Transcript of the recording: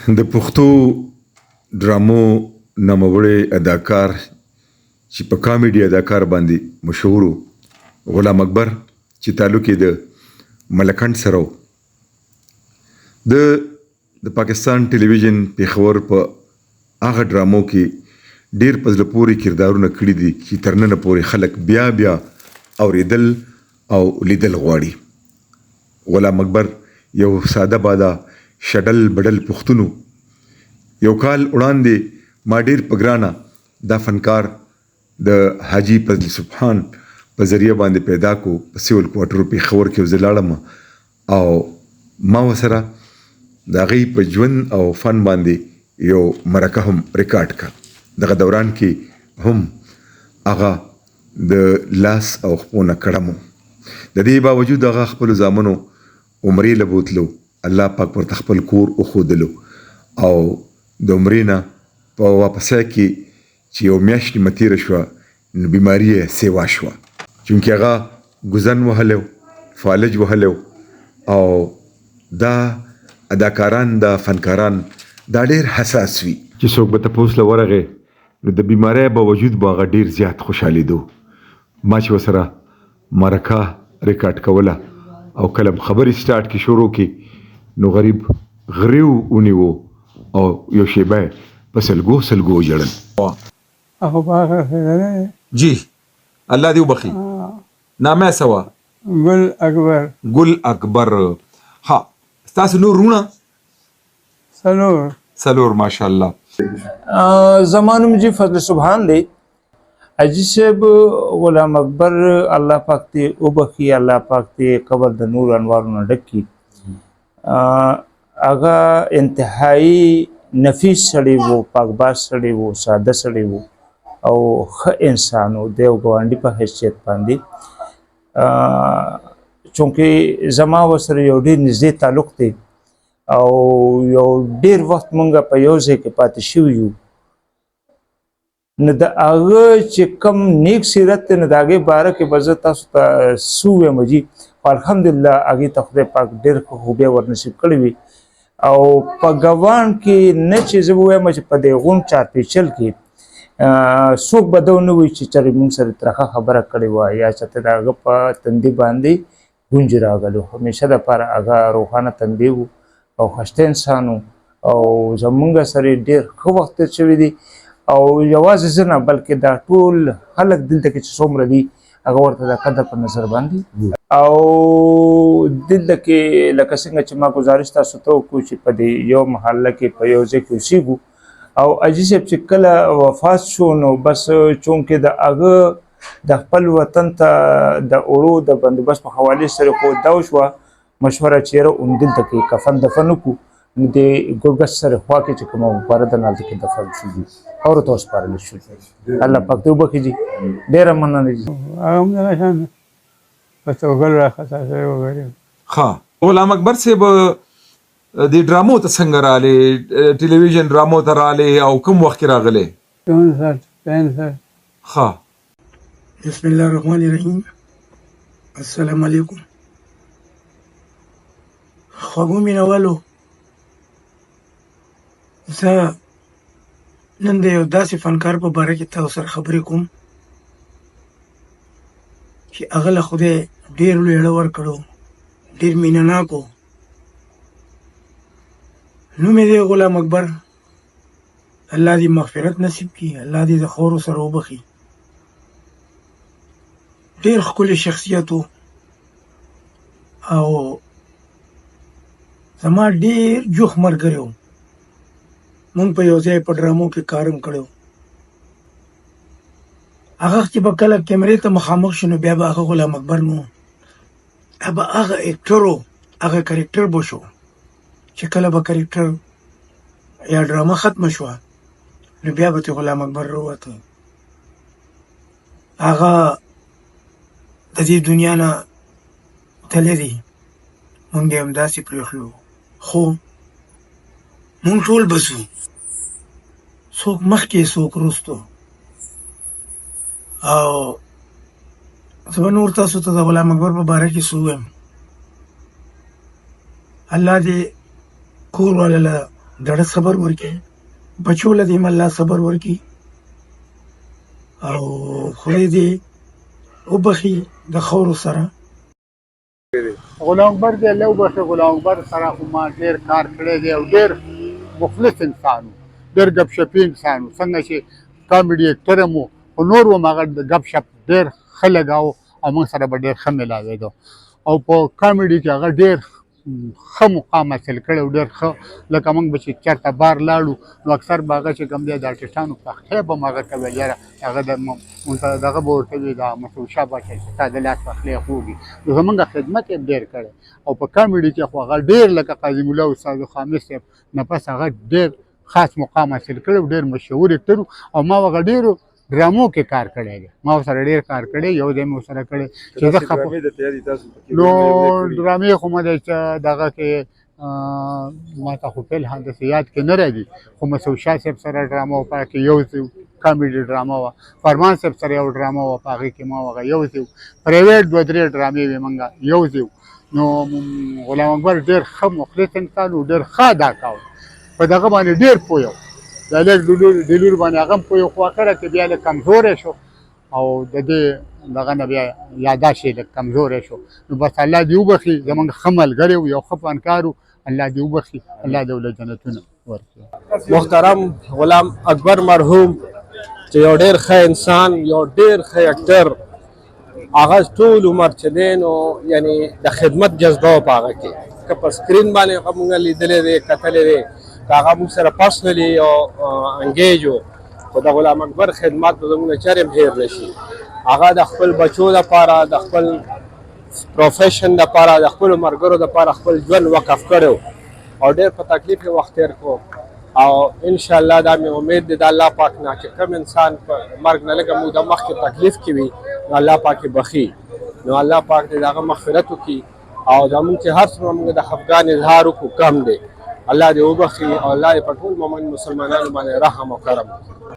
د پښتو ډرامو نوموړی اداکار چې په کامیډي اداکار باندې مشهور و غلام اکبر چې تعلق یې د ملکنډ سره و. د پاکستان ټلویزیون پېښور په هغه ډرامو کې ډېر په زړه پورې کردارونه کړي دي چې تر ننه پورې خلک بیا بیا اورېدل او لیدل غواړي. غلام اکبر یو ساده باده شډل بډل پښتون. یو کال وړاندې ما ډېر په ګرانه دا فنکار د حاجي فضل سبحان په ذریعه باندې پیدا کو. په سیول کوارټر پېښور کې زه لاړم او ما ورسره د هغې په ژوند او فن باندې یو مرکه هم ریکارډ کړه. دغه دوران کې هم هغه د لاس او خپو نه کړم. د دې باوجود هغه خپلو زامنو عمرې له بوتلو، الله پاک ورته خپل کور وښودلو او د عمرې نه په واپسۍ کې چې یو میاشت نیمه تېره شوه نو بیماري یې سیوا شوه. چونکې هغه ګزن وهلی و، فالج وهلی و او دا اداکاران دا فنکاران دا ډېر حساس وي چې څوک به تپوس له ورغې نو د بیمارۍ باوجود به هغه ډېر زیات خوشحالېدو. ما چې ورسره مرکه ریکارډ کوله او کله خبرې سټارټ کې شروع کې نو غریب غریو ونیو او یو شیبه په سلګو جړل. جی الله دې وبخي. نامه سوا گل اکبر. گل اکبر. ها تاسو نور رونه سلور ماشاءالله. زمانم جی فضل سبحان دی. حاجی صاحب غلام اکبر الله پاک دې وبخي، الله پاک دې قبر د نور انوارونه ډک کړي. هغه انتهایی نفیس سړی و، پاکباز سړی و، ساده سړی و او ښه انسان و. د یو ګاونډي په حیثیت باندې چونکې زما ورسره یو ډېر نږدې تعلق دی او یو ډېر وخت مونږ په یو ځای کې پاتې شوي یو. نو د هغه چې کوم نیک سیرت دی نو د هغې باره کې به زه تاسو ته څه ووایم جي. خو الحمدلله هغې ته خدای پاک ډېر ښه خوبۍ ورنصیب کړې وي او په ګوان کې نه چې زه به ووایم چې په دې غونډ چارپیچل کې څوک به دا ونه وایي چې چېرې مونږ سره ترخه خبره کړې وه یا چېرته د هغه په تندي باندې ګونج راغلی. همیشه دپاره هغه روښانه تندی و او ښایسته انسان و او زمونږ سره یې ډېر ښه وخت تېر شوی دی او یوازې زه نه بلکې دا ټول خلک دلته کې چې څومره دي هغه ورته د قدر په نظر باندې او دلته کې لکه څنګه چې ما ګزارش تاسو ته وکړو چې په دې یو محله کې په یو ځای کې اوسېږو او حاجي صاحب چې کله وفات شو نو بس چونکې د هغه د خپل وطن ته د اوړو د بندوبست په حوالې سره خو دا وشوه مشوره چې یاره همدلته کې کفن دفن وکړو. نو د ګرګس سره خوا کې چې کومه مقبره ده نو هلته کې دفن شو دي خاورو ته وسپارلی شو. الله پاک دې وبخي جي. ډېره مننه جي. هغه هم دغه شان په توګل راخطا شوی و غریب. ښه غلام اکبر صاحب دې ډرامو ته څنګه راغلې؟ ټلویزیون ډرامو ته راغلې او کوم وخت کې راغلې؟ 64 ښه بسم الله الرحمن الرحیم. السلام علیکم. خوږو مینوالو، زه نن د یو داسې فنکار په باره کې تاسو سره خبرې کوم چې هغه له خدای ډېر لوی اړه ورکړو، ډېر مینه ناک و. نوم یې دی غلام اکبر. الله دې مغفرت نصیب کړي، الله دې د خاورو سره وبخي. ډېر ښکلی شخصیت و او زما ډېر جوخ ملګری و. مونږ په یو ځای په ډرامو کې کار هم کړی و. هغه چې به کله کیمرې ته مخامخ شو نو بیا به هغه غلام اکبر نه و، به هغه اکټر و، هغه کرکټر به شو چې کله به کرکټر یا ډرامه ختمه شوه نو بیا به ترې غلام اکبر راووته. هغه د دې دنیا نه تللی دی، مونږ یې همداسې پرېښلو. خو مونږ ټول به ځو، څوک مخکې څوک وروستو. او زه به نور تاسو ته د غلام اکبر په باره کې څه ووایم. الله دې کور والا له دړه صبر ورکړي، بچو له دې الله صبر ورکړي او خدای دې وبخي د خاورو سره. غلام اکبر دی الله وبخښي. غلام اکبر سره خو ما ډېر کار کړی دی او ډېر مخلص انسان و، ډېر ګپ شپي انسان و. څنګه چې کامیډي اکټر هم و خو نور هم هغه ګپ شپ ډېر ښه لګاو او موږ سره به ډېر ښه میلاوېدو او په کامیډي کې هغه ډېر ښه مقام حاصل کړی و، ډېر ښه. لکه موږ به چې چېرته بار لاړو نو اکثر به هغه چې کوم دی د ارټسټانو پخلی به هم هغه ته ویل یاره هغه دغه به ورته وي د مسعودشاه باچا چې ستا د لاس پخلی خوږ وي. نو زمونږ خدمت یې ډېر کړی او په کامیډي کې خو هغه ډېر لکه قاضي ملا استاد خامس صاحب نه پس هغه ډېر خاص مقام حاصل کړی و، ډېر مشهور اکټر و او ما هغه ډېرو ډرامو کې کار کړی دی. ما ورسره ډېر کار کړی، یو ځای مې ورسره کړی چې زه نو ډرامې خو ما دغه کې ما ته خو فعل هندسه یاد کې نه راځي، خو مسعودشاه صاحب سره ډرامه وه، په هغه کې یو ځای کامیډي ډرامه وه. فرمان صاحب سره یو ډرامه وه، په هغې کې ما هغه یو ځای پرایویټ 2-3 ډرامې وې موږ یو ځای. نو غلام اکبر ډېر ښه مخلص انسان و، ډېر ښه ادا کاوه، په دغه باندې ډېر پوه و، د لیک ډیلور باندې هغه هم پوه و، خو اخره کې بیا لږ کمزوری شو او د دې دغه نه بیا یاداشت یې لږ کمزوری شو. نو بس الله دې وبخي، زموږ ښه ملګری و، یو ښه فنکار و، الله دې وبخي، الله دې له جنتونه ورکړي. محترم غلام اکبر مرحوم چې یو ډېر ښه انسان، یو ډېر ښه اکټر، هغه ټول عمر چې دی نو یعنې د خدمت جذبه وه په هغه کې، که په سکرین باندې هغه مونږ لیدلی دی کتلی دی، که هغه مونږ سره پرسنلي او انګیج و، خو د غلام اکبر خدمت به زموږ نه چرې هم هېر نه شي. هغه د خپل بچو دپاره، د خپل پروفیشن دپاره، د خپلو ملګرو دپاره خپل ژوند وقف کړی و او ډېر په تکلیف یې وخت تېر کړو او انشاءالله دا مې امید دی د الله پاک نه چې کوم انسان په مرګ نه لږه موده مخکې تکلیف کې وي نو الله پاک یې بخي، نو الله پاک دې د هغه مغفرت وکړي او زموږ چې هر څومره موږ د خفګان اظهار وکړو کم دی، الله دې وبخي او الله دې په ټول مومن مسلمانانو باندې رحم او کرم وکړي.